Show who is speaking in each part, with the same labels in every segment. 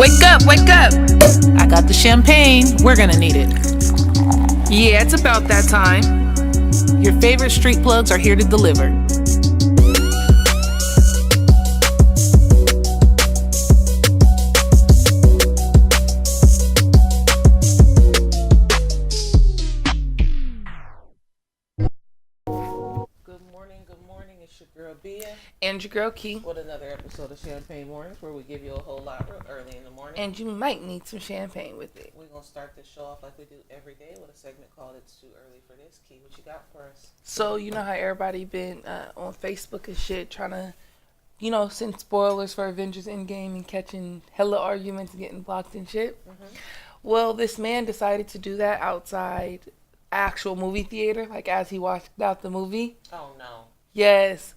Speaker 1: Wake up, wake up! I got the champagne. We're gonna need it. Yeah, it's about that time. Your favorite street plugs are here to deliver.
Speaker 2: Good morning. It's your girl Bia
Speaker 1: And your girl Key.
Speaker 2: with another episode of Champagne Mornings where we give you a whole lot real early in the morning.
Speaker 1: And you might need some champagne with it.
Speaker 2: We're going to start this show off like we do every day with a segment called It's Too Early for This. Key, what you got for us?
Speaker 1: So, you know how everybody been on Facebook and shit trying to, send spoilers for Avengers Endgame and catching hella arguments and getting blocked and shit?
Speaker 2: Mm-hmm.
Speaker 1: Well, this man decided to do that outside actual movie theater, like as he watched out the movie.
Speaker 2: Oh, no.
Speaker 1: Yes.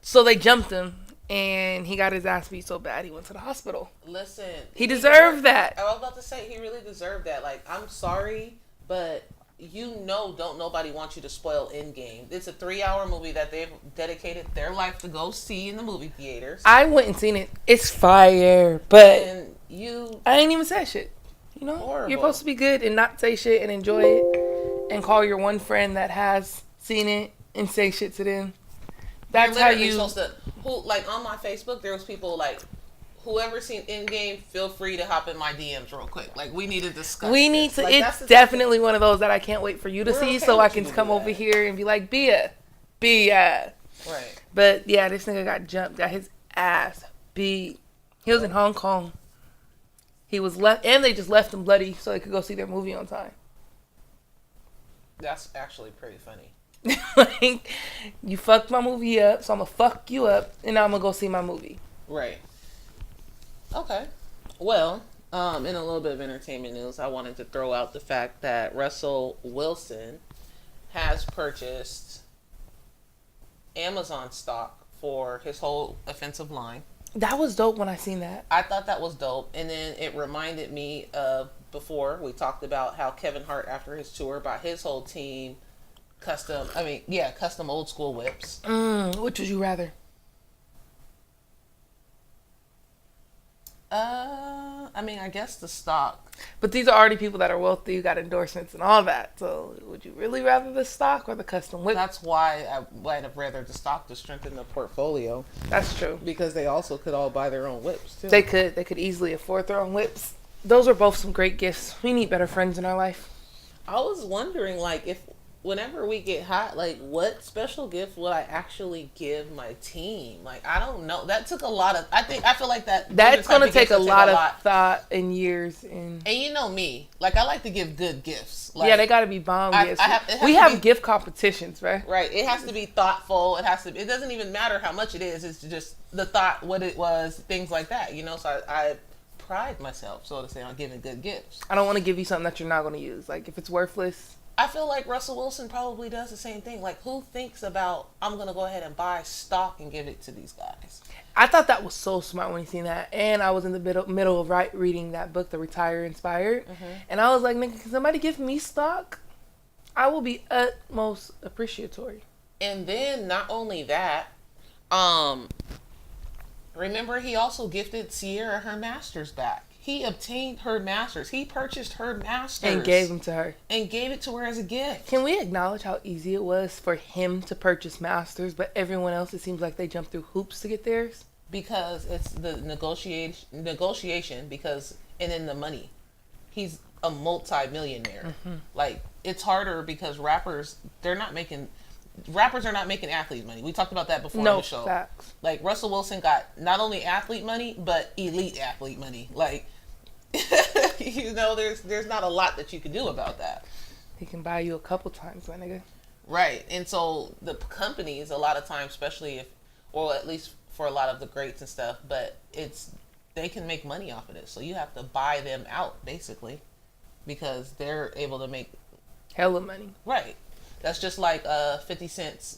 Speaker 1: So they jumped him, and he got his ass beat so bad he went to the hospital.
Speaker 2: Listen.
Speaker 1: He deserved that.
Speaker 2: I was about to say, he really deserved that. Like, I'm sorry, but don't nobody want you to spoil Endgame. It's a 3-hour movie that they've dedicated their life to go see in the movie theaters.
Speaker 1: I went and seen it. It's fire, but
Speaker 2: And
Speaker 1: I ain't even said shit.
Speaker 2: Horrible.
Speaker 1: You're supposed to be good and not say shit and enjoy it, and call your one friend that has seen it and say shit to them. That's how you
Speaker 2: supposed to. On my Facebook, there was people like, whoever seen Endgame, feel free to hop in my DMs real quick. Like, we need to discuss.
Speaker 1: We need
Speaker 2: this.
Speaker 1: to.
Speaker 2: Like,
Speaker 1: it's definitely one of those that I can't wait for you to
Speaker 2: We're
Speaker 1: see,
Speaker 2: okay
Speaker 1: so I
Speaker 2: with
Speaker 1: can
Speaker 2: you to
Speaker 1: come
Speaker 2: do
Speaker 1: over
Speaker 2: that.
Speaker 1: here and be like, Bia.
Speaker 2: Right.
Speaker 1: But yeah, this nigga got jumped, got his ass beat. He was in Hong Kong. He was left, and they just left him bloody so they could go see their movie on time.
Speaker 2: That's actually pretty funny.
Speaker 1: Like, you fucked my movie up, so I'm gonna fuck you up, and now I'm gonna go see my movie.
Speaker 2: Right. Okay. Well, in a little bit of entertainment news, I wanted to throw out the fact that Russell Wilson has purchased Amazon stock for his whole offensive line.
Speaker 1: That was dope when I seen that.
Speaker 2: I thought that was dope, and then it reminded me of before we talked about how Kevin Hart, after his tour, bought his whole team custom old school whips.
Speaker 1: Which would you rather?
Speaker 2: I guess the stock.
Speaker 1: But these are already people that are wealthy, you got endorsements and all that. So would you really rather the stock or the custom whip?
Speaker 2: That's why I might have rather the stock to strengthen the portfolio.
Speaker 1: That's true.
Speaker 2: Because they also could all buy their own whips too.
Speaker 1: They could easily afford their own whips. Those are both some great gifts. We need better friends in our life.
Speaker 2: I was wondering, like, if whenever we get hot, like, what special gift would I actually give my team? Like, I don't know. That took a lot of. I feel like
Speaker 1: that's gonna take a lot of thought and years. And
Speaker 2: you know me, like, I like to give good gifts. Like,
Speaker 1: yeah, they gotta be bomb gifts. We have gift competitions, right?
Speaker 2: Right. It has to be thoughtful. It doesn't even matter how much it is. It's just the thought, what it was, things like that. So I pride myself, so to say, on giving good gifts.
Speaker 1: I don't want to give you something that you're not going to use. Like, if it's worthless.
Speaker 2: I feel like Russell Wilson probably does the same thing. Like, who thinks about, I'm going to go ahead and buy stock and give it to these guys? I
Speaker 1: thought that was so smart when you seen that. And I was in the middle of reading that book, The Retire Inspired. Mm-hmm. And I was like, nigga, can somebody give me stock? I will be utmost appreciatory.
Speaker 2: And then, not only that, remember, he also gifted Sierra her masters back. He obtained her masters. He purchased her masters.
Speaker 1: And gave them to her.
Speaker 2: And gave it to her as a gift.
Speaker 1: Can we acknowledge how easy it was for him to purchase masters, but everyone else, it seems like they jumped through hoops to get theirs?
Speaker 2: Because it's the negotiation, and then the money. He's a multi-millionaire. Mm-hmm. Like, it's harder because rappers are not making athlete money. We talked about that before on the show.
Speaker 1: Facts.
Speaker 2: Like, Russell Wilson got not only athlete money, but elite athlete money. Like, there's not a lot that you can do about that.
Speaker 1: He can buy you a couple times, my nigga.
Speaker 2: Right. And so the companies, a lot of times, especially or at least for a lot of the greats and stuff, but they can make money off of this. So you have to buy them out, basically, because they're able to make
Speaker 1: hella money.
Speaker 2: Right. That's just like 50 Cent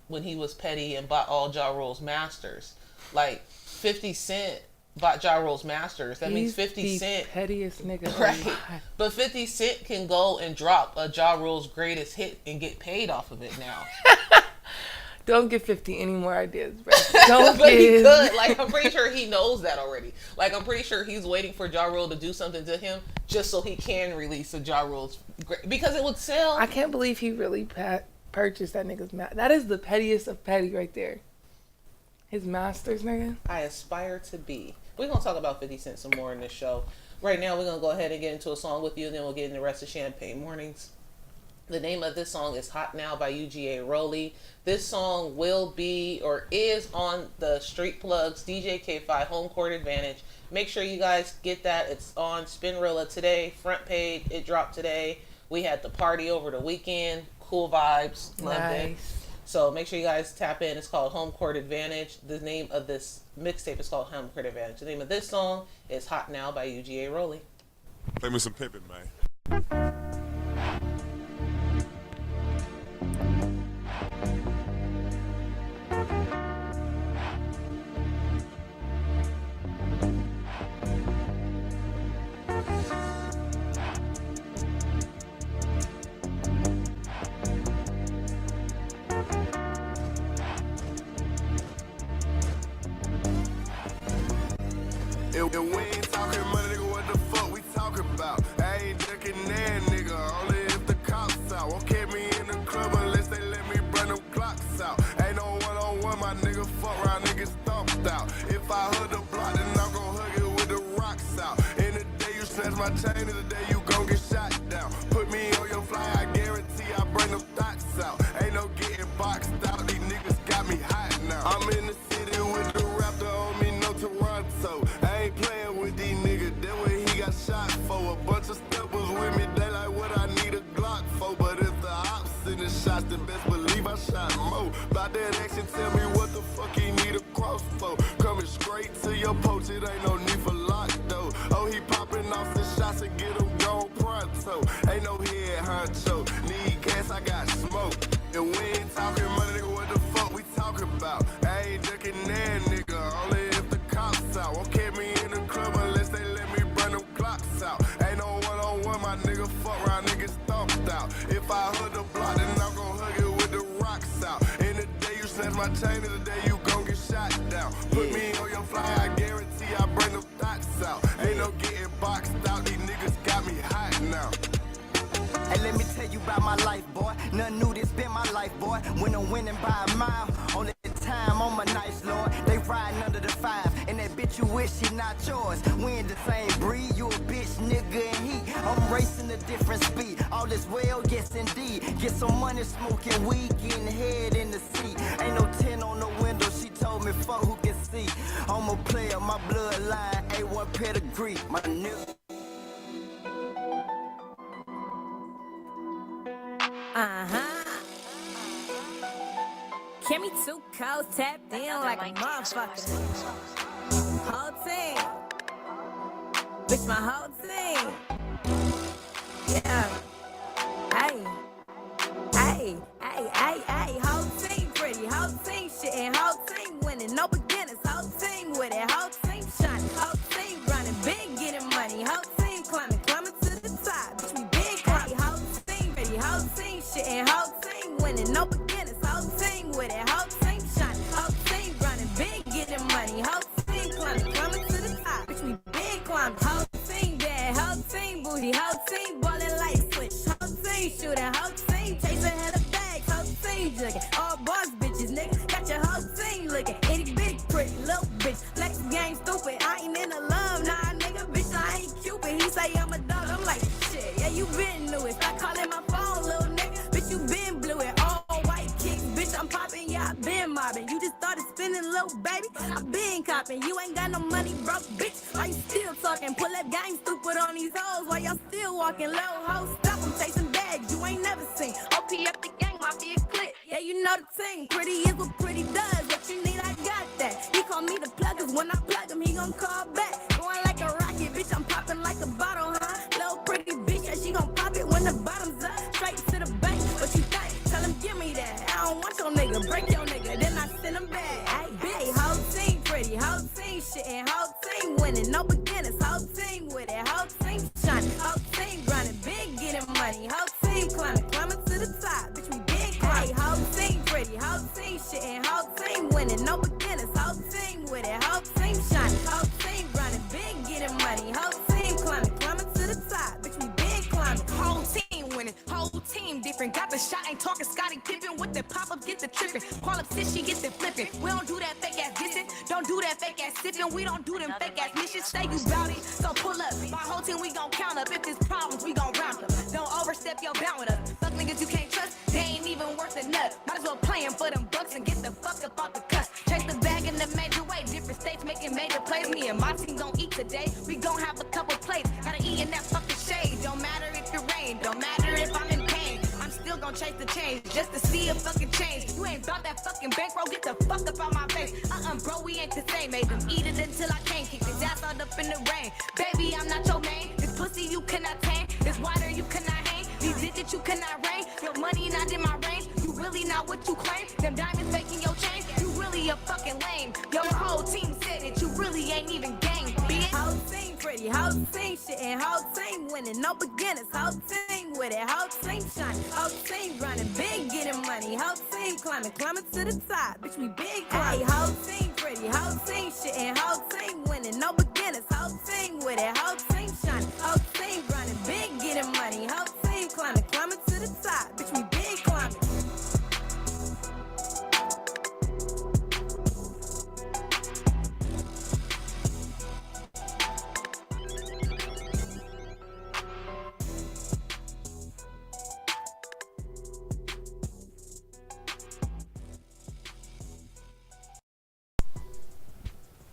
Speaker 2: when he was petty and bought all Ja Rule's masters. Like, 50 Cent bought Ja Rule's masters. That means 50 Cent...
Speaker 1: pettiest nigga.
Speaker 2: Right. But 50 Cent can go and drop a Ja Rule's greatest hit and get paid off of it now.
Speaker 1: Don't give 50 any more ideas, bro. Don't
Speaker 2: But he
Speaker 1: give.
Speaker 2: could. Like, I'm pretty sure he knows that already. Like, I'm pretty sure he's waiting for Ja Rule to do something to him just so he can release a Ja Rule's... Because it would sell.
Speaker 1: I can't believe he really purchased that nigga's master. That is the pettiest of petty right there. His masters, nigga.
Speaker 2: I aspire to be. We're going to talk about 50 Cent some more in this show. Right now, we're going to go ahead and get into a song with you, and then we'll get in the rest of Champagne Mornings. The name of this song is Hot Now by UGA Rolly. This song will be or is on the Street Plugs DJ K5 Home Court Advantage. Make sure you guys get that. It's on Spinrilla today. Front page. It dropped today. We had the party over the weekend. Cool vibes. Loved it. So make sure you guys tap in. It's called Home Court Advantage. The name of this mixtape is called Home Court Advantage. The name of this song is Hot Now by UGA Rolly.
Speaker 3: Play me some Pippin, man.
Speaker 4: If we ain't talking money, nigga, what the fuck we talking about? I ain't ducking that, nigga, only if the cops out. Won't catch me in the club unless they let me bring them clocks out. Ain't no one-on-one, my nigga, fuck around, niggas stomped out. If I hug the block, then I'm gon' hug it with the rocks out. In the day you snatch my chain, in the day you gon' get shot down. Put me on your fly, I guarantee I bring them thoughts out. Ain't no getting boxed out, these niggas got me hot now. I'm in the city with the Raptor on me, no Toronto. I ain't playing with these niggas, that way he got shot for. A bunch of steppers with me, they like what I need a Glock for. But if the ops in the shots, then best believe I shot more. About that action, tell me what the fuck he need a cross for. Coming straight to your poach, it ain't no need for lock though. Oh, he popping off the shots and get him gone pronto. Ain't no head honcho, need gas, I got smoke. And we ain't talking money, nigga, what the fuck we talking about? I ain't ducking that, nigga, only if the cops out. Won't catch me in the club unless they let me bring them clocks out. Ain't no one-on-one, my nigga, fuck around, niggas stomped out. If I hug the block, then I'm gon' hug it with the rocks out. In the day you snatch my chain, in the day you gon' get shot down. Put me on your fly, I guarantee I bring them thoughts out. Ain't no getting boxed out, these niggas got me hot now.
Speaker 5: Hey, let me tell you about my life, boy. Nothing new, this been my life, boy. When I'm winning by a mile, only the time on my nice, Lord. They riding under the 5, and that bitch you wish she not yours. We in the same breed, you a bitch, nigga, and he. I'm racing a different speed. All is well, yes indeed. Get some money, smoking weed, getting head in the seat. Ain't no 10 on the window, she told me fuck who can see. I'm a player, my bloodline, A1 pedigree, my nigga.
Speaker 6: Kimmy too cold, tapped in like a motherfucker. Whole team, bitch, my whole team. Yeah, hey, whole team pretty, whole team shitting, whole team winning, no beginners, whole team with it, whole team shining, whole team running big, getting money, whole team climbing to the top, bitch, we big climbing, whole team ready, whole team shitting, whole team winning, no beginners, whole team with it, whole team shining, whole team running big, getting money, whole team climbing to the top, bitch, we big climbing, whole team bad, whole team booty, whole team ballin' like switch, whole team shooting, whole team chasing hella bags, whole team jugging, all boss bitches, nigga, got your whole team looking, itty bitty pretty little bitch, Lex game stupid, I ain't in the love, nah nigga, bitch, I ain't Cupid, he say I'm a dog, I'm like, shit, yeah, you been knew it, stop calling my phone, little nigga, bitch, you been blew it, all white kicks, bitch, I'm popping, yeah, I been mobbing, you just started spinning, little baby, I been copping, you ain't got no money, broke bitch, why you still talking, pull up gang stupid on these hoes, while y'all still walking, low hoes, stop, I'm chasing bags, you ain't never seen, OP up the gang, mafia click, yeah, you know the thing, pretty is what pretty does, what you need, I got that, he call me the plug, cause when I plug him, he gon' call back, going like a rocket, bitch, I'm popping like a bottle, huh, little pretty bitch, yeah, she gon' pop it when the bottom's up, straight to the bank, what you think, tell him give me that, I don't want your nigga, break your nigga, then I send him back, hey, whole team pretty, whole team shitting, whole team winning, no beginners, whole team with it, whole team shining, whole team running big, getting money, whole team climbing to the top, bitch, we big climbing, whole team pretty, whole team shit. winning, no beginners. Whole team with it, whole team shining, whole team running big, getting money, whole team climbing to the top. Bitch, we big climbing.
Speaker 7: Whole team winning, whole team different. Got the shot, ain't talking Scotty Pippen with the pop up, get the tripping. Call up sis, she get the flipping. We don't do that fake ass dissing, don't do that fake ass sipping. We don't do them fake ass missions. Say you bout it, so pull up. My whole team, we gon' count up. If there's problems, we gon' round up. Don't overstep your bound with us. Fuck niggas you can't trust, they ain't even worth a nut. Might as well play 'em for them bucks and get the fuck up off the cuss. Chase the bag in the major way, different states making major plays. Me and my team gon' eat today. We gon' have a couple plates. Gotta eat in that fucking shade. Don't matter if it rain, don't matter if I'm in pain. I'm still gon' chase the change just to see a fucking change. You ain't about that fucking bankroll, get the fuck up out my face. Bro, we ain't the same. Made them eat it until I can't. Keep his ass all up in the rain. Baby, I'm not your main. This pussy you cannot tame. This water you cannot hang. These digits you cannot rain. Your money not in my range. You really not what you claim. Them diamonds making your chain. You really a fucking lame. Your whole team said it. You really ain't even gang, bitch.
Speaker 6: Whole team pretty, whole team shitting, whole team winning, no beginners. Whole team with it, whole team shining, whole team running big, getting money. Whole team climbing to the top. Bitch, we big climbing. Hey, whole team pretty, whole team shitting, whole team winning, no beginners. Whole team with it, whole team shining, whole team running big, getting money. Whole team climbing to the top. Bitch, we big climbing.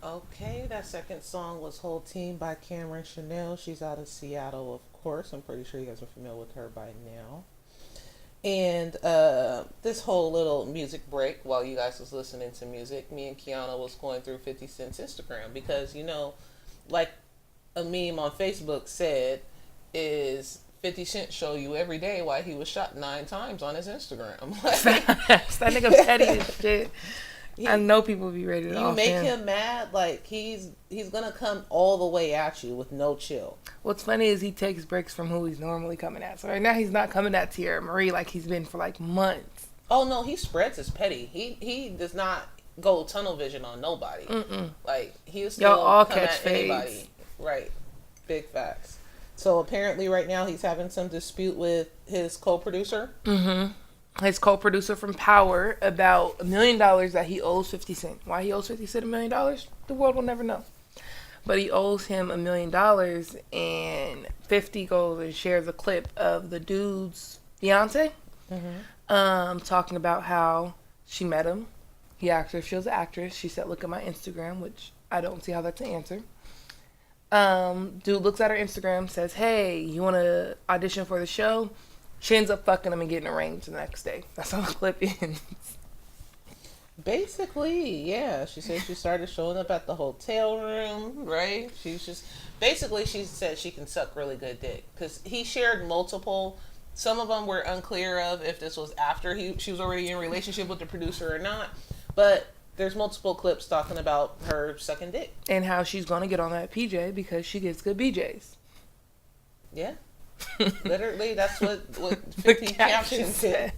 Speaker 2: Okay, that second song was Whole Team by Cameron Chanel. She's out of Seattle, of course. I'm pretty sure you guys are familiar with her by now. And this whole little music break while you guys was listening to music, me and Kiana was going through 50 Cent's Instagram because, you know, like a meme on Facebook said, is 50 Cent show you every day why he was shot 9 times on his Instagram.
Speaker 1: That nigga petty as shit. I know people be ready to
Speaker 2: You make him mad, like he's gonna come all the way at you with no chill.
Speaker 1: What's funny is he takes breaks from who he's normally coming at. So right now he's not coming at Tierra Marie like he's been for like months.
Speaker 2: Oh no, he spreads his petty. He does not go tunnel vision on nobody. Like he'll still
Speaker 1: all
Speaker 2: come
Speaker 1: catch
Speaker 2: at
Speaker 1: fades.
Speaker 2: anybody. Right. Big facts. So apparently right now he's having some dispute with his co-producer.
Speaker 1: His co-producer from Power about $1 million that he owes 50 Cent. Why he owes 50 Cent $1 million? The world will never know. But he owes him $1 million, and 50 goes and shares a clip of the dude's fiance, talking about how she met him. He asked her if she was an actress. She said, "Look at my Instagram," which I don't see how that's an answer. Dude looks at her Instagram, says, "Hey, you want to audition for the show?" She ends up fucking him and getting arranged the next day. That's how the clip ends.
Speaker 2: Basically, yeah. She said she started showing up at the hotel room, right? She's just... Basically, she said she can suck really good dick. Because he shared multiple... Some of them were unclear of if this was after she was already in a relationship with the producer or not. But there's multiple clips talking about her sucking dick.
Speaker 1: And how she's going to get on that PJ because she gives good BJs.
Speaker 2: Yeah. Literally, that's what 50 caption said.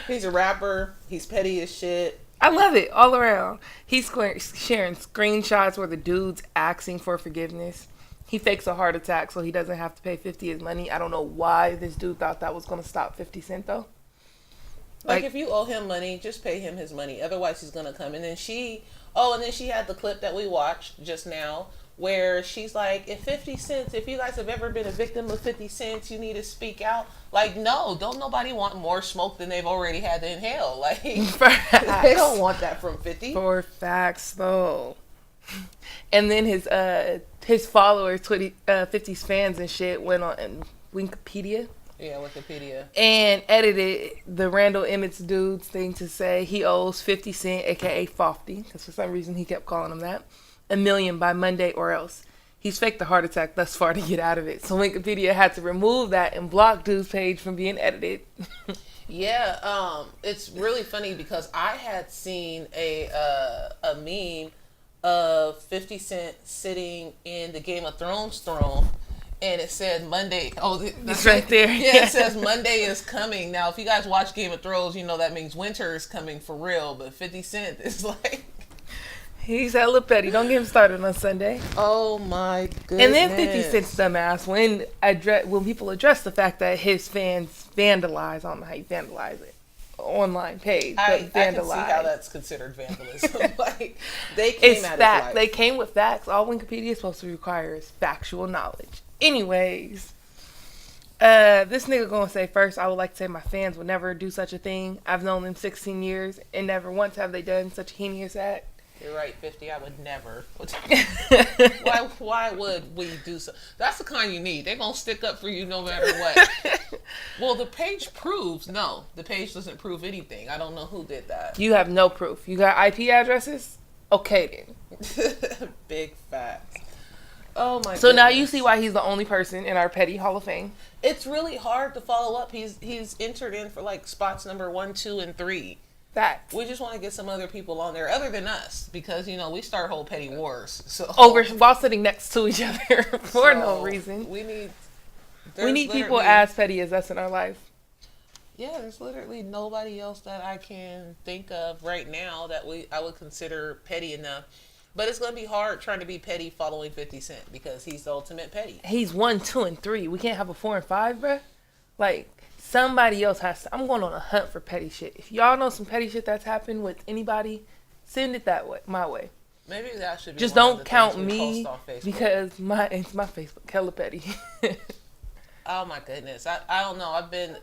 Speaker 2: He's a rapper. He's petty as shit.
Speaker 1: I love it all around. He's sharing screenshots where the dude's asking for forgiveness. He fakes a heart attack so he doesn't have to pay 50 his money. I don't know why this dude thought that was going to stop 50 Cent though.
Speaker 2: Like if you owe him money, just pay him his money. Otherwise, he's going to come. And then she had the clip that we watched just now where she's like, if you guys have ever been a victim of 50 Cent, you need to speak out. Like, no, don't nobody want more smoke than they've already had to inhale. Like, they don't want that from 50.
Speaker 1: For facts, though. And then his followers, 50's fans and shit, went on Wikipedia.
Speaker 2: Yeah, Wikipedia.
Speaker 1: And edited the Randall Emmett dude's thing to say he owes 50 Cent, a.k.a. Fofty, because for some reason he kept calling him that, $1 million by Monday or else. He's faked a heart attack thus far to get out of it. So Wikipedia had to remove that and block dude's page from being edited.
Speaker 2: Yeah, it's really funny because I had seen a meme of 50 Cent sitting in the Game of Thrones throne, and it said Monday. Oh,
Speaker 1: It's right there.
Speaker 2: Yeah, it says Monday is coming. Now, if you guys watch Game of Thrones, you know that means winter is coming for real. But 50 Cent is like,
Speaker 1: He's hella petty. Don't get him started on Sunday.
Speaker 2: oh my goodness.
Speaker 1: And then 50 Cent's dumbass when people address the fact that his fans vandalize, I don't know how you vandalize it, online page, but
Speaker 2: I can see
Speaker 1: vandalize.
Speaker 2: how that's considered vandalism. Like, they came
Speaker 1: It's
Speaker 2: at
Speaker 1: fact.
Speaker 2: it like,
Speaker 1: They came with facts. All Wikipedia is supposed to require is factual knowledge. Anyways, this nigga gonna say first, I would like to say my fans would never do such a thing. I've known them 16 years, and never once have they done such a heinous act.
Speaker 2: you're right, 50. I would never. Why would we do so? That's the kind you need. They're going to stick up for you no matter what. Well, the page proves. No, the page doesn't prove anything. I don't know who did that.
Speaker 1: You have no proof. You got IP addresses? Okay then.
Speaker 2: Big facts. Oh my
Speaker 1: So now
Speaker 2: goodness.
Speaker 1: you see why he's the only person in our petty Hall of Fame.
Speaker 2: It's really hard to follow up. He's entered in for like spots number 1, 2, and 3.
Speaker 1: Facts.
Speaker 2: We just want to get some other people on there other than us because, you know, we start whole petty wars. So
Speaker 1: While sitting next to each other for no
Speaker 2: so
Speaker 1: reason.
Speaker 2: We need
Speaker 1: People
Speaker 2: literally-
Speaker 1: as petty as us in our life.
Speaker 2: Yeah, there's literally nobody else that I can think of right now that I would consider petty enough. But it's gonna be hard trying to be petty following 50 Cent because he's the ultimate petty.
Speaker 1: He's 1, 2, and 3. We can't have a 4 and 5, bruh. Like, somebody else has to. I'm going on a hunt for petty shit. If y'all know some petty shit that's happened with anybody, send it that way, my way.
Speaker 2: Maybe that should be.
Speaker 1: Just
Speaker 2: one of
Speaker 1: don't
Speaker 2: the
Speaker 1: count
Speaker 2: things we
Speaker 1: me
Speaker 2: post on Facebook.
Speaker 1: because it's my Facebook, hella petty.
Speaker 2: Oh my goodness, I don't know. I've been,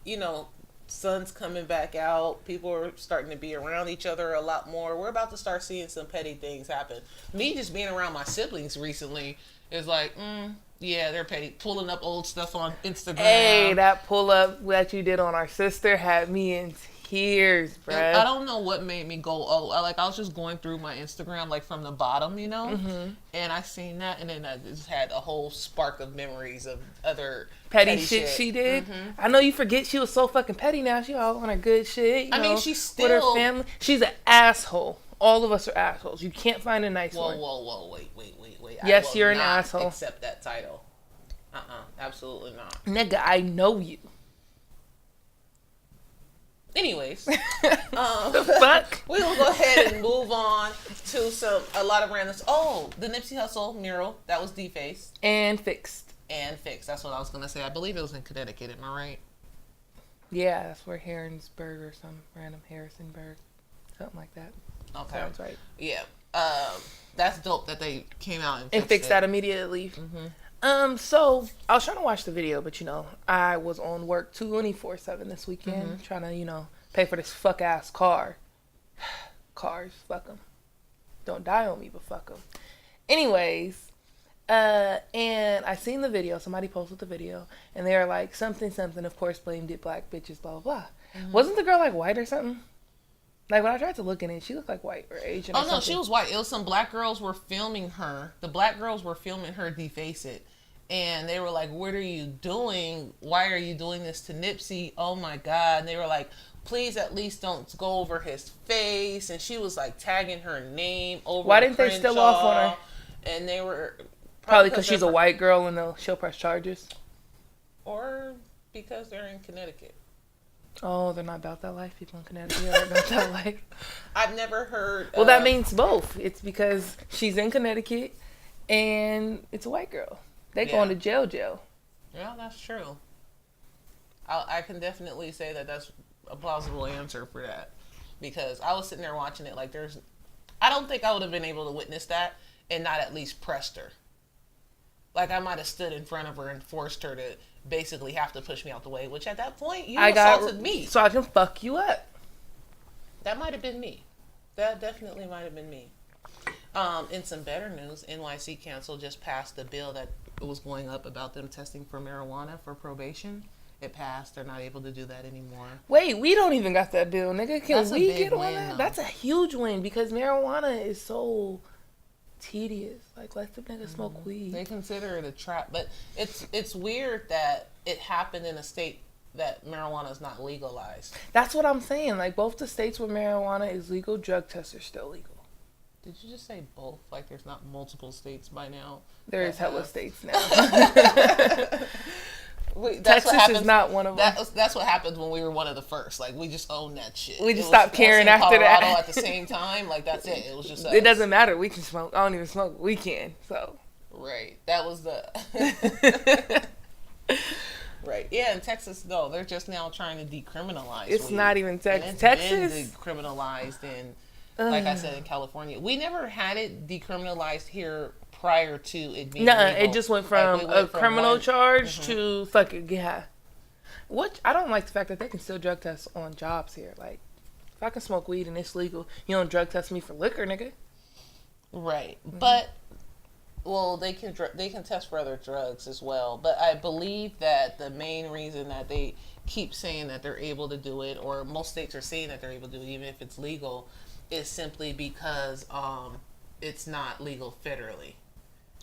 Speaker 2: you know, sun's coming back out. People are starting to be around each other a lot more. We're about to start seeing some petty things happen. Me just being around my siblings recently is like, yeah, they're petty. Pulling up old stuff on Instagram.
Speaker 1: Hey, that pull up that you did on our sister had me in tears, bruh.
Speaker 2: I don't know what made me go, I was just going through my Instagram, like, from the bottom, you know?
Speaker 1: Mm-hmm.
Speaker 2: And I seen that, and then I just had a whole spark of memories of other
Speaker 1: petty shit she did. I know you forget she was so fucking petty now. She all on her good shit.
Speaker 2: I mean,
Speaker 1: know,
Speaker 2: she's
Speaker 1: with her
Speaker 2: still-
Speaker 1: family. She's an asshole. All of us are assholes. You can't find a nice one.
Speaker 2: Whoa, wait.
Speaker 1: Yes,
Speaker 2: I will
Speaker 1: you're an
Speaker 2: not
Speaker 1: asshole.
Speaker 2: accept that title. Absolutely not.
Speaker 1: Nigga, I know you.
Speaker 2: Anyways,
Speaker 1: The fuck?
Speaker 2: we will go ahead and move on to a lot of randoms. Oh, the Nipsey Hussle mural, that was defaced
Speaker 1: And fixed.
Speaker 2: and fixed. That's what I was going to say. I believe it was in Connecticut, am I right?
Speaker 1: Yeah, that's where Harrisburg or some random Harrisonburg. Something like that.
Speaker 2: Okay.
Speaker 1: Sounds right.
Speaker 2: Yeah. That's dope that they came out and
Speaker 1: And fixed
Speaker 2: it.
Speaker 1: that immediately. So I was trying to watch the video, but I was on work 24/7 this weekend, trying to pay for this fuck ass car. Cars, fuck them. Don't die on me, but fuck them. Anyways, and I seen the video. Somebody posted the video, and they were like something. Of course, blamed it black bitches. Blah blah blah. Wasn't the girl like white or something? Like, when I tried to look in it, she looked like white or Asian or
Speaker 2: Oh, no,
Speaker 1: something.
Speaker 2: she was white. It was some black girls were filming her. The black girls were filming her deface it. And they were like, what are you doing? Why are you doing this to Nipsey? Oh, my God. And they were like, please at least don't go over his face. And she was, like, tagging her name over
Speaker 1: Why didn't they still off on her?
Speaker 2: And they were...
Speaker 1: Probably because she's a white girl and she'll press charges.
Speaker 2: Or because they're in Connecticut.
Speaker 1: Oh, they're not about that life. People in Connecticut are about that life.
Speaker 2: I've never heard...
Speaker 1: Well, that means both. It's because she's in Connecticut and it's a white girl. They going to jail.
Speaker 2: Yeah, that's true. I can definitely say that that's a plausible answer for that. Because I was sitting there watching it like I don't think I would have been able to witness that and not at least pressed her. Like, I might have stood in front of her and forced her to basically have to push me out the way, which at that point, you assaulted me.
Speaker 1: So I can fuck you up.
Speaker 2: That might have been me. That definitely might have been me. In some better news, NYC Council just passed the bill that was going up about them testing for marijuana for probation. It passed. They're not able to do that anymore.
Speaker 1: Wait, we don't even got that bill, nigga. Can
Speaker 2: That's a
Speaker 1: we
Speaker 2: big
Speaker 1: get on
Speaker 2: win,
Speaker 1: that?
Speaker 2: though.
Speaker 1: That's a huge win because marijuana is so tedious. Like, let the nigga smoke weed.
Speaker 2: They consider it a trap, but it's weird that it happened in a state that marijuana is not legalized.
Speaker 1: That's what I'm saying. Like, both the states where marijuana is legal, drug tests are still legal.
Speaker 2: Did you just say both? Like there's not multiple states by now?
Speaker 1: There is
Speaker 2: that
Speaker 1: hella
Speaker 2: have-
Speaker 1: states now.
Speaker 2: Wait, that's what
Speaker 1: Texas
Speaker 2: happens.
Speaker 1: is not one of them.
Speaker 2: That's what happens when we were one of the first. Like we just owned that shit.
Speaker 1: We
Speaker 2: It
Speaker 1: just
Speaker 2: was
Speaker 1: stopped caring
Speaker 2: us and
Speaker 1: after that.
Speaker 2: Colorado at the same time. Like that's it. It was just us.
Speaker 1: It doesn't matter. We can smoke. I don't even smoke. We can. So.
Speaker 2: Right. That was the. Right. Yeah. In Texas, no, they're just now trying to decriminalize.
Speaker 1: It's
Speaker 2: weed.
Speaker 1: not even
Speaker 2: And
Speaker 1: Texas.
Speaker 2: it's
Speaker 1: Texas.
Speaker 2: been decriminalized in, like I said, in California. We never had it decriminalized here prior to it being.
Speaker 1: Nuh-uh,
Speaker 2: legal.
Speaker 1: it just went
Speaker 2: Like,
Speaker 1: from
Speaker 2: we
Speaker 1: a
Speaker 2: went from
Speaker 1: criminal
Speaker 2: one-
Speaker 1: charge to fuck it, get high. What I don't like the fact that they can still drug test on jobs here. Like, if I can smoke weed and it's legal, you don't drug test me for liquor, nigga.
Speaker 2: Right, but well, they can test for other drugs as well. But I believe that the main reason that they keep saying that they're able to do it, or most states are saying that they're able to do it, even if it's legal, is simply because it's not legal federally.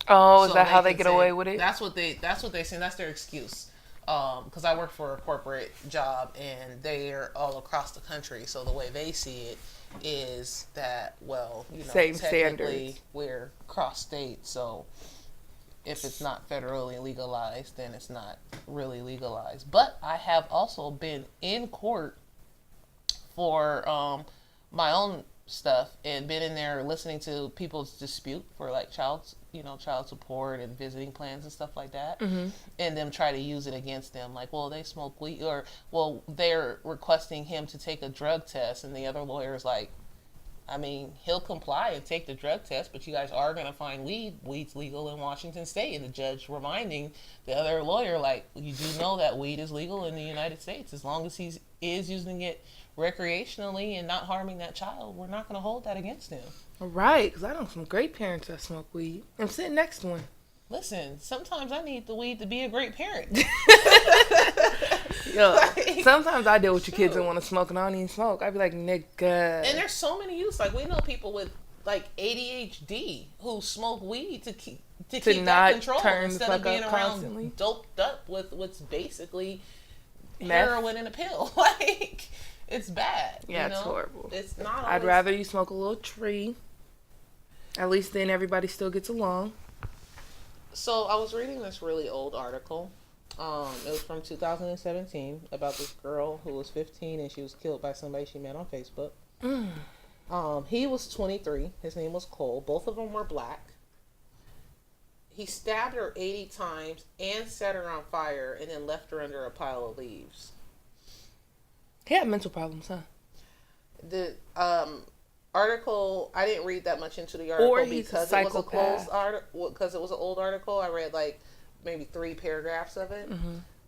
Speaker 1: Oh, is
Speaker 2: So
Speaker 1: that how they
Speaker 2: can
Speaker 1: get
Speaker 2: say-
Speaker 1: away with it?
Speaker 2: That's what they say. That's their excuse. Because I work for a corporate job and they're all across the country. So the way they see it is that, well, you know,
Speaker 1: Same
Speaker 2: technically
Speaker 1: standards.
Speaker 2: we're cross state. So if it's not federally legalized, then it's not really legalized. But I have also been in court for my own stuff and been in there listening to people's dispute for like child support and visiting plans and stuff like that, and them try to use it against them, like, well, they smoke weed, or well, they're requesting him to take a drug test, and the other lawyer's like, I mean, he'll comply and take the drug test, but you guys are going to find weed's legal in Washington State. And the judge reminding the other lawyer, like, you do know that weed is legal in the United States. As long as he is using it recreationally and not harming that child, we're not going to hold that against him.
Speaker 1: Right, because I know some great parents that smoke weed. I'm sitting next to one.
Speaker 2: Listen, sometimes I need the weed to be a great parent.
Speaker 1: Yo,
Speaker 2: Like,
Speaker 1: sometimes I deal with your kids
Speaker 2: shoot.
Speaker 1: that want to smoke and I don't even smoke. I'd be like, nigga.
Speaker 2: And there's so many use. Like, we know people with like ADHD who smoke weed to keep
Speaker 1: not
Speaker 2: that control
Speaker 1: turn the
Speaker 2: instead
Speaker 1: fuck
Speaker 2: of being
Speaker 1: up
Speaker 2: around
Speaker 1: constantly.
Speaker 2: doped up with what's basically
Speaker 1: Meth.
Speaker 2: heroin in a pill. Like, it's bad.
Speaker 1: Yeah,
Speaker 2: you know?
Speaker 1: it's horrible.
Speaker 2: It's not.
Speaker 1: I'd
Speaker 2: always-
Speaker 1: rather you smoke a little tree. At least then everybody still gets along.
Speaker 2: So I was reading this really old article. It was from 2017 about this girl who was 15 and she was killed by somebody she met on Facebook. He was 23. His name was Cole. Both of them were black. He stabbed her 80 times and set her on fire and then left her under a pile of leaves.
Speaker 1: He had mental problems, huh?
Speaker 2: The article, I didn't read that much into the article
Speaker 1: Or he's a
Speaker 2: because it was a closed
Speaker 1: psychopath.
Speaker 2: article. Because it was an old article, I read like maybe 3 paragraphs of it,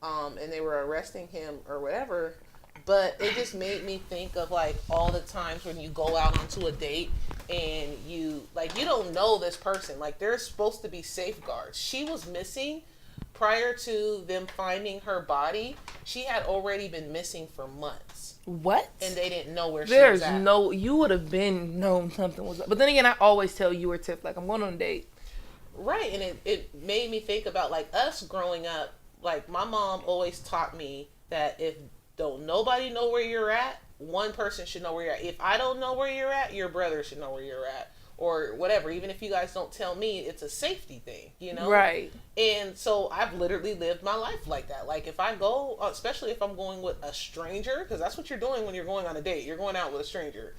Speaker 2: and they were arresting him or whatever. But it just made me think of like all the times when you go out onto a date and you don't know this person. Like, there's supposed to be safeguards. She was missing prior to them finding her body. She had already been missing for months,
Speaker 1: What?
Speaker 2: and they didn't know where she
Speaker 1: There's
Speaker 2: was at.
Speaker 1: no, you would have been known something was up. But then again, I always tell you or Tiff, like, I'm going on a date.
Speaker 2: Right, and it made me think about like us growing up. Like, my mom always taught me that if don't nobody know where you're at, one person should know where you're at. If I don't know where you're at, your brother should know where you're at, or whatever. Even if you guys don't tell me, it's a safety thing, you know?
Speaker 1: Right.
Speaker 2: And so I've literally lived my life like that. Like, if I go, especially if I'm going with a stranger, because that's what you're doing when you're going on a date. You're going out with a stranger.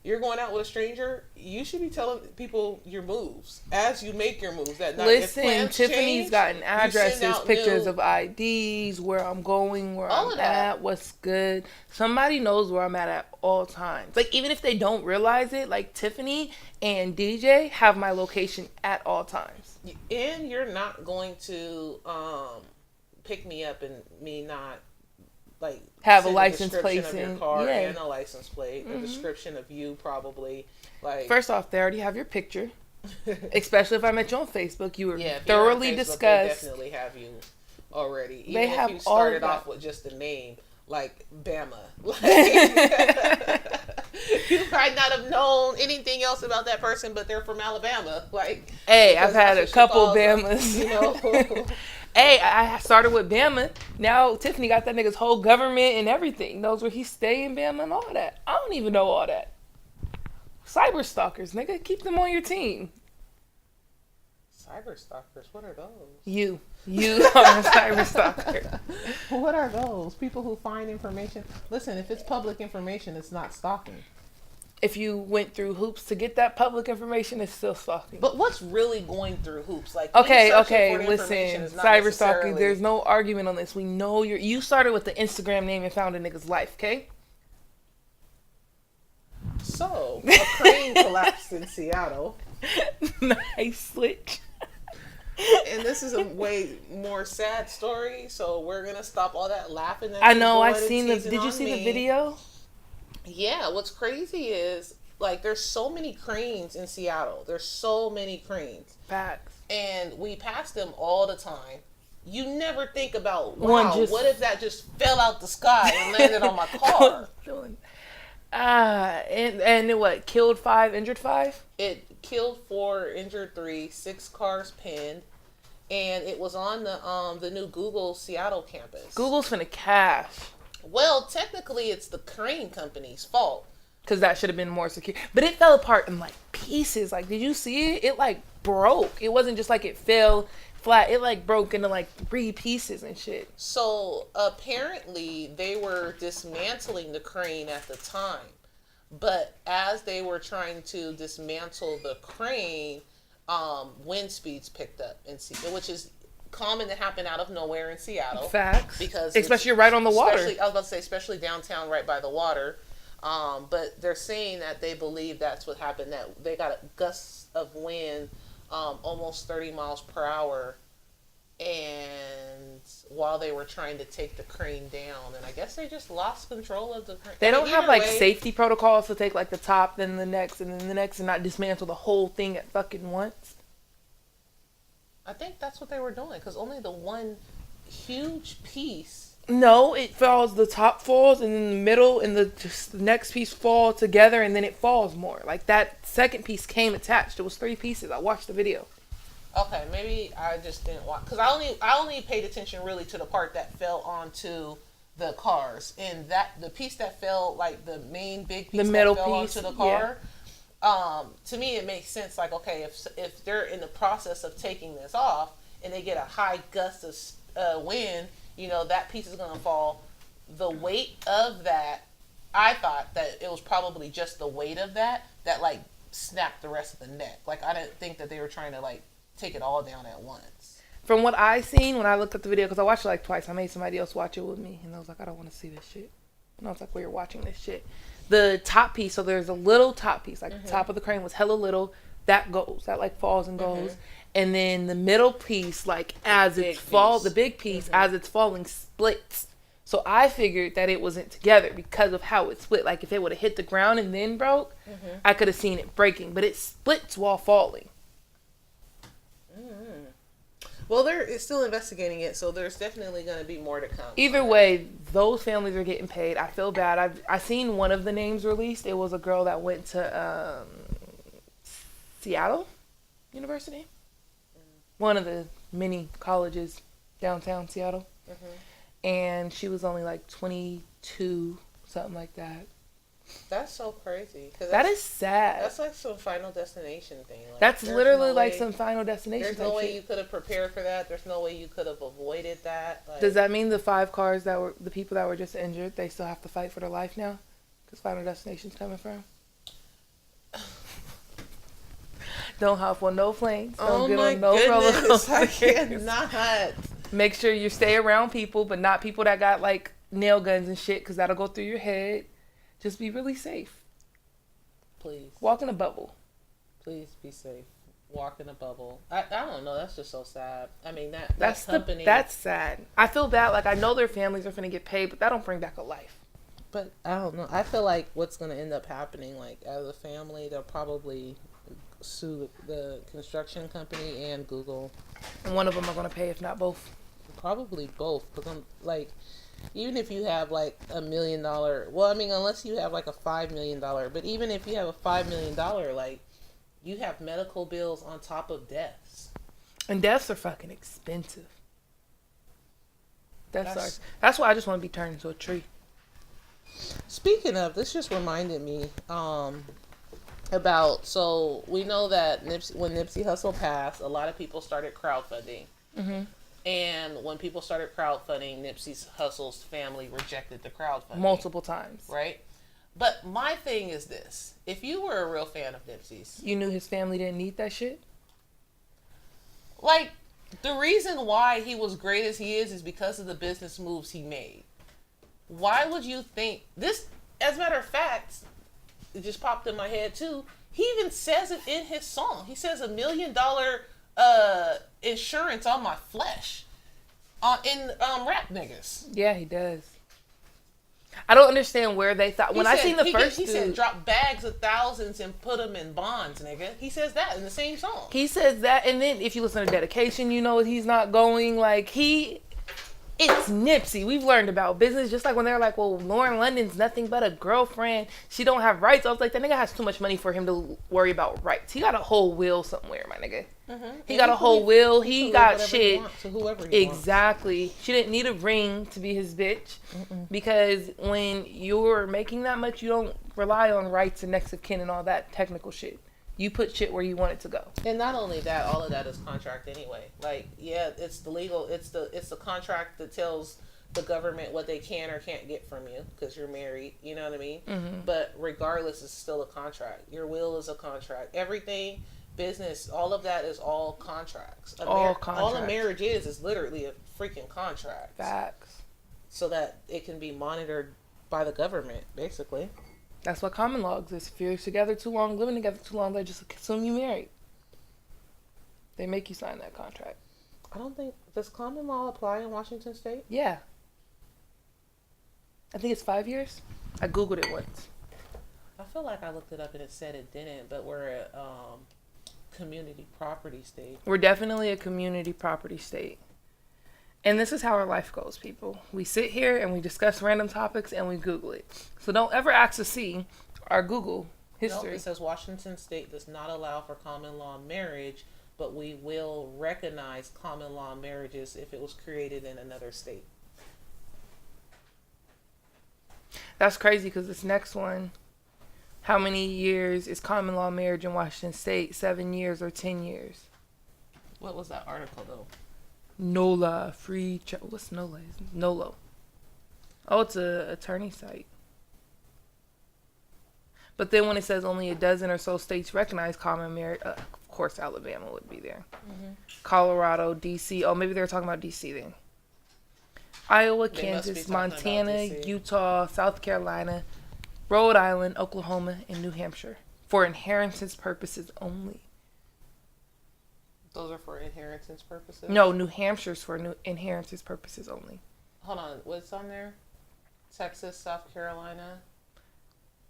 Speaker 2: You're going out with a stranger, you should be telling people your moves as you make your moves that night. If
Speaker 1: Listen,
Speaker 2: plans
Speaker 1: Tiffany's
Speaker 2: change,
Speaker 1: gotten
Speaker 2: you
Speaker 1: addresses,
Speaker 2: send out
Speaker 1: pictures
Speaker 2: new-
Speaker 1: of IDs, where I'm going, where
Speaker 2: All
Speaker 1: I'm
Speaker 2: of that.
Speaker 1: at, what's good. Somebody knows where I'm at all times. Like, even if they don't realize it, like Tiffany and DJ have my location at all times.
Speaker 2: And you're not going to pick me up and me not like
Speaker 1: Have a
Speaker 2: send
Speaker 1: license
Speaker 2: description
Speaker 1: plate
Speaker 2: of your
Speaker 1: in.
Speaker 2: car
Speaker 1: Yeah.
Speaker 2: and a license plate, a description of you probably. Like,
Speaker 1: First off, they already have your picture. Especially if I met you on Facebook. You were
Speaker 2: yeah, if you're on
Speaker 1: thoroughly
Speaker 2: Facebook, they
Speaker 1: discussed.
Speaker 2: definitely have you already. Even
Speaker 1: They
Speaker 2: if
Speaker 1: have
Speaker 2: you
Speaker 1: all of
Speaker 2: started
Speaker 1: that.
Speaker 2: off with just the name, like Bama. Like, you might not have known anything else about that person, but they're from Alabama. Like,
Speaker 1: Hey,
Speaker 2: because
Speaker 1: I've had
Speaker 2: that's
Speaker 1: a
Speaker 2: what she
Speaker 1: couple
Speaker 2: calls them,
Speaker 1: Bamas.
Speaker 2: you know.
Speaker 1: Hey, I started with Bama. Now Tiffany got that nigga's whole government and everything. Knows where he stay in Bama and all that. I don't even know all that. Cyber stalkers, nigga. Keep them on your team.
Speaker 2: Cyber stalkers, what are those?
Speaker 1: You are a cyber stalker.
Speaker 2: What are those? People who find information. Listen, if it's public information, it's not stalking.
Speaker 1: If you went through hoops to get that public information, it's still stalking.
Speaker 2: But what's really going through hoops? Like, me
Speaker 1: Okay,
Speaker 2: searching for the information
Speaker 1: listen,
Speaker 2: is not
Speaker 1: cyber stalking.
Speaker 2: necessarily-
Speaker 1: There's no argument on this. We know you started with the Instagram name and found a nigga's life, okay?
Speaker 2: So, a crane collapsed in Seattle.
Speaker 1: Nice switch.
Speaker 2: And this is a way more sad story, so we're gonna stop all that laughing. That
Speaker 1: I
Speaker 2: you're
Speaker 1: know. I
Speaker 2: doing and
Speaker 1: seen the.
Speaker 2: teasing
Speaker 1: Did you
Speaker 2: on
Speaker 1: see
Speaker 2: me.
Speaker 1: the video?
Speaker 2: Yeah. What's crazy is like there's so many cranes in Seattle. There's so many cranes,
Speaker 1: Facts.
Speaker 2: and we pass them all the time. You never think about
Speaker 1: One
Speaker 2: wow,
Speaker 1: just-
Speaker 2: what if that just fell out the sky and landed on my car?
Speaker 1: And it what? Killed 5, injured 5.
Speaker 2: It killed 4, injured 3, 6 cars pinned, and it was on the new Google Seattle campus.
Speaker 1: Google's finna cash.
Speaker 2: Well, technically, it's the crane company's fault.
Speaker 1: Because that should have been more secure. But it fell apart in like pieces. Like, did you see it? It like broke. It wasn't just like it fell flat. It like broke into like 3 pieces and shit.
Speaker 2: So apparently, they were dismantling the crane at the time. But as they were trying to dismantle the crane, wind speeds picked up which is common to happen out of nowhere in Seattle.
Speaker 1: Facts.
Speaker 2: Because
Speaker 1: especially right on the water.
Speaker 2: I was about to say, especially downtown, right by the water. But they're saying that they believe that's what happened. That they got gusts of wind, almost 30 miles per hour, and while they were trying to take the crane down, and I guess they just lost control of the crane.
Speaker 1: They don't have
Speaker 2: Either
Speaker 1: like
Speaker 2: way,
Speaker 1: safety protocols to take like the top, then the next, and then the next, and not dismantle the whole thing at fucking once.
Speaker 2: I think that's what they were doing because only the one huge piece.
Speaker 1: No, it falls. The top falls, and then the middle and the next piece fall together, and then it falls more. Like that second piece came attached. It was 3 pieces. I watched the video.
Speaker 2: Okay, maybe I just didn't watch because I only paid attention really to the part that fell onto the cars, and that the piece that fell, like the main big piece,
Speaker 1: The middle
Speaker 2: that fell
Speaker 1: piece,
Speaker 2: onto the car. To me, it makes sense. Like, okay, if they're in the process of taking this off and they get a high gust of wind, you know that piece is gonna fall. The weight of that, I thought that it was probably just the weight of that like snapped the rest of the neck. Like I didn't think that they were trying to like take it all down at once.
Speaker 1: From what I seen when I looked at the video, because I watched it like twice. I made somebody else watch it with me, and I was like, I don't want to see this shit. And I was like, well, you're watching this shit. The top piece, so there's a little top piece, like the top of the crane was hella little. That goes, that like falls and goes. And then the middle piece, like as it's the big piece, as it's falling, splits. So I figured that it wasn't together because of how it split. Like if it would have hit the ground and then broke, I could have seen it breaking. But it splits while falling.
Speaker 2: Well, they're still investigating it, so there's definitely going to be more to come.
Speaker 1: Either way, those families are getting paid. I feel bad. I seen one of the names released. It was a girl that went to Seattle University, one of the many colleges downtown Seattle, and she was only like 22, something like that.
Speaker 2: That's so crazy.
Speaker 1: That is sad.
Speaker 2: That's like some Final Destination thing. Like,
Speaker 1: That's
Speaker 2: there's
Speaker 1: literally
Speaker 2: no
Speaker 1: like
Speaker 2: way-
Speaker 1: some Final Destination.
Speaker 2: There's
Speaker 1: type
Speaker 2: no way
Speaker 1: shit.
Speaker 2: you could have prepared for that. There's no way you could have avoided that. Like,
Speaker 1: Does that mean the 5 cars that were the people that were just injured, they still have to fight for their life now? Because Final Destination's coming from. Don't hop on no planes. Don't get on no roller
Speaker 2: goodness, I
Speaker 1: coasters.
Speaker 2: cannot.
Speaker 1: Make sure you stay around people, but not people that got like nail guns and shit, because that'll go through your head. Just be really safe.
Speaker 2: Please,
Speaker 1: Walk in a bubble.
Speaker 2: please be safe. Walk in a bubble. I don't know. That's just so sad. I mean
Speaker 1: That's
Speaker 2: company.
Speaker 1: that's sad. I feel bad. Like I know their families are gonna get paid, but that don't bring back a life.
Speaker 2: But I don't know. I feel like what's going to end up happening, like as a family, they'll probably sue the construction company and Google.
Speaker 1: And one of them are gonna pay, if not both.
Speaker 2: Probably both. Because like, even if you have like $1 million, well, I mean, unless you have like a $5 million, but even if you have a $5 million, like, you have medical bills on top of deaths.
Speaker 1: And deaths are fucking expensive. That's why I just want to be turned into a tree.
Speaker 2: Speaking of, this just reminded me, about, so we know that when Nipsey Hussle passed, a lot of people started crowdfunding. And when people started crowdfunding, Nipsey Hussle's family rejected the crowdfunding.
Speaker 1: Multiple times.
Speaker 2: Right? But my thing is this. If you were a real fan of Nipsey's,
Speaker 1: You knew his family didn't need that shit?
Speaker 2: like, the reason why he was great as he is because of the business moves he made. Why would you think this? As a matter of fact, it just popped in my head too. He even says it in his song. He says $1 million insurance on my flesh. In rap niggas.
Speaker 1: Yeah, he does. I don't understand where they thought. When I seen the first
Speaker 2: he said
Speaker 1: dude,
Speaker 2: drop bags of thousands and put them in bonds, nigga. He says that in the same song.
Speaker 1: he says that, and then if you listen to Dedication, you know he's not going like it's Nipsey. We've learned about business, just like when they're like, well, Lauren London's nothing but a girlfriend. She don't have rights. I was like, that nigga has too much money for him to worry about rights. He got a whole will somewhere, my nigga. He got a whole will. He got shit.
Speaker 2: To whoever he wants.
Speaker 1: Exactly. She didn't need a ring to be his bitch. Because when you're making that much, you don't rely on rights and next of kin and all that technical shit. You put shit where you want it to go.
Speaker 2: And not only that, all of that is contract anyway. Like, yeah, it's the legal, it's the contract that tells the government what they can or can't get from you because you're married. You know what I mean? But regardless, it's still a contract. Your will is a contract. Everything, business, all of that is all contracts.
Speaker 1: All
Speaker 2: All a
Speaker 1: contracts.
Speaker 2: marriage is literally a freaking contract.
Speaker 1: Facts.
Speaker 2: So that it can be monitored by the government, basically.
Speaker 1: That's what common law exists. If you're together too long, living together too long, they just assume you married. They make you sign that contract.
Speaker 2: I don't think, does common law apply in Washington State?
Speaker 1: Yeah. I think it's 5 years. I Googled it once.
Speaker 2: I feel like I looked it up and it said it didn't, but we're a community property state.
Speaker 1: We're definitely a community property state. And this is how our life goes, people. We sit here and we discuss random topics and we Google it. So don't ever ask to see our Google history.
Speaker 2: No, it says Washington State does not allow for common law marriage, but we will recognize common law marriages if it was created in another state.
Speaker 1: That's crazy because this next one, how many years is common law marriage in Washington State? 7 years or 10 years?
Speaker 2: What was that article though?
Speaker 1: NOLA, what's NOLA? NOLO. Oh, it's a attorney site. But then when it says only a dozen or so states recognize common marriage, of course Alabama would be there. Colorado, D.C. Oh, maybe they were talking about D.C. then. Iowa,
Speaker 2: They must be
Speaker 1: Kansas,
Speaker 2: talking about
Speaker 1: Montana,
Speaker 2: DC.
Speaker 1: Utah, South Carolina, Rhode Island, Oklahoma, and New Hampshire. For inheritance purposes only.
Speaker 2: Those are for inheritance purposes?
Speaker 1: No, New Hampshire's for inheritance purposes only.
Speaker 2: Hold on, what's on there? Texas, South Carolina.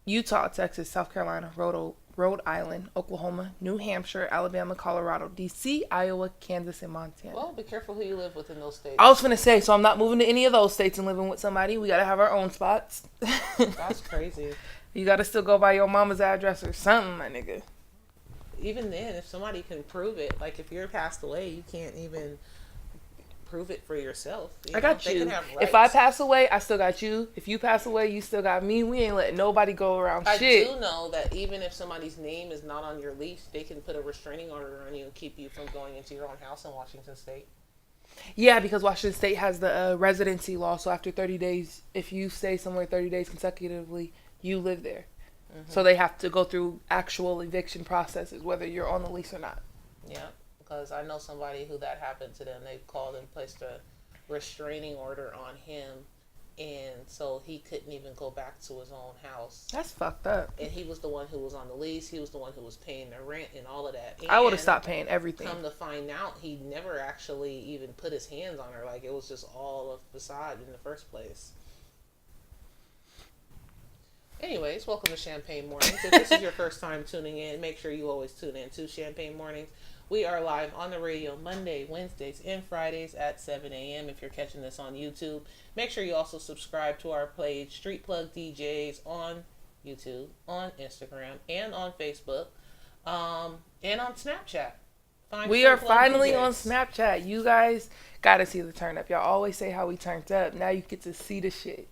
Speaker 1: Utah, Texas, South Carolina, Rhode Island, Oklahoma, New Hampshire, Alabama, Colorado, D.C., Iowa, Kansas, and Montana.
Speaker 2: Well, be careful who you live with in those states.
Speaker 1: I was finna say, so I'm not moving to any of those states and living with somebody. We gotta have our own spots.
Speaker 2: That's crazy.
Speaker 1: You gotta still go by your mama's address or something, my nigga.
Speaker 2: Even then, if somebody can prove it, like if you're passed away, you can't even prove it for yourself.
Speaker 1: I got
Speaker 2: They
Speaker 1: you.
Speaker 2: can have
Speaker 1: If I
Speaker 2: rights.
Speaker 1: pass away, I still got you. If you pass away, you still got me. We ain't letting nobody go around
Speaker 2: I
Speaker 1: shit.
Speaker 2: do know that even if somebody's name is not on your lease, they can put a restraining order on you and keep you from going into your own house in Washington State.
Speaker 1: Yeah, because Washington State has the residency law. So after 30 days, if you stay somewhere 30 days consecutively, you live there. So they have to go through actual eviction processes, whether you're on the lease or not.
Speaker 2: Yeah, because I know somebody who that happened to them. They called and placed a restraining order on him, and so he couldn't even go back to his own house.
Speaker 1: That's fucked up.
Speaker 2: And he was the one who was on the lease. He was the one who was paying the rent and all of that.
Speaker 1: I would have
Speaker 2: And
Speaker 1: stopped paying everything.
Speaker 2: Come to find out, he never actually even put his hands on her. Like, it was just all a facade in the first place. Anyways, welcome to Champagne Mornings. If this is your first time tuning in, make sure you always tune in to Champagne Mornings. We are live on the radio Monday, Wednesdays, and Fridays at 7 a.m. If you're catching this on YouTube, make sure you also subscribe to our page, Street Plug DJs, on YouTube, on Instagram, and on Facebook, and on Snapchat. Find
Speaker 1: We
Speaker 2: Street
Speaker 1: are
Speaker 2: Plug
Speaker 1: finally
Speaker 2: DJs.
Speaker 1: on Snapchat. You guys gotta see the turn up. Y'all always say how we turned up. Now you get to see the shit.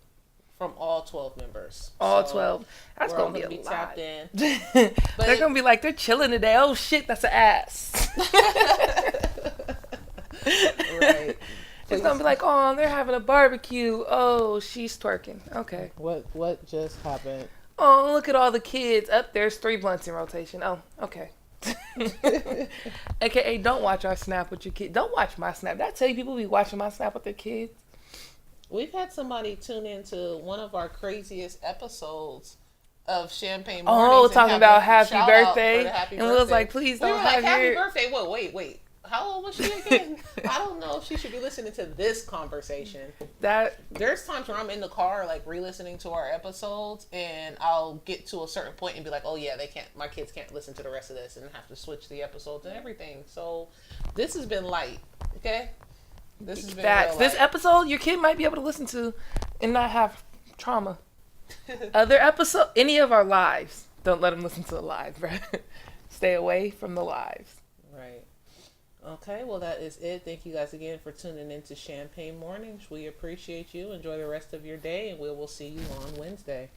Speaker 2: from all 12 members.
Speaker 1: All
Speaker 2: So
Speaker 1: 12. That's
Speaker 2: we're all
Speaker 1: going to be a lot.
Speaker 2: tapped in.
Speaker 1: They're
Speaker 2: it-
Speaker 1: going to be like, they're chilling today. Oh, shit, that's an ass.
Speaker 2: Right.
Speaker 1: It's going to be like, oh, they're having a barbecue. Oh, she's twerking. Okay.
Speaker 2: What just happened?
Speaker 1: Oh, look at all the kids. Up there's 3 blunts in rotation. Oh, okay. AKA, don't watch our Snap with your kid. Don't watch my Snap. Did I tell you people be watching my Snap with their kids?
Speaker 2: We've had somebody tune into one of our craziest episodes of Champagne
Speaker 1: Oh,
Speaker 2: Mornings and
Speaker 1: talking about happy
Speaker 2: shout out
Speaker 1: birthday.
Speaker 2: for the happy
Speaker 1: And we was
Speaker 2: birthday.
Speaker 1: like, please
Speaker 2: We
Speaker 1: don't
Speaker 2: were like,
Speaker 1: have
Speaker 2: happy
Speaker 1: your...
Speaker 2: birthday. Whoa, wait. How old was she again? I don't know if she should be listening to this conversation.
Speaker 1: That
Speaker 2: There's times where I'm in the car, like re-listening to our episodes, and I'll get to a certain point and be like, "Oh yeah, my kids can't listen to the rest of this," and have to switch the episodes and everything. So this has been light, okay? This has been
Speaker 1: facts.
Speaker 2: real
Speaker 1: This
Speaker 2: light.
Speaker 1: episode, your kid might be able to listen to and not have trauma. Other episode, any of our lives, don't let them listen to the live, bro. Stay away from the lives.
Speaker 2: Right. Okay, well, that is it. Thank you guys again for tuning in to Champagne Mornings. We appreciate you. Enjoy the rest of your day, and we will see you on Wednesday.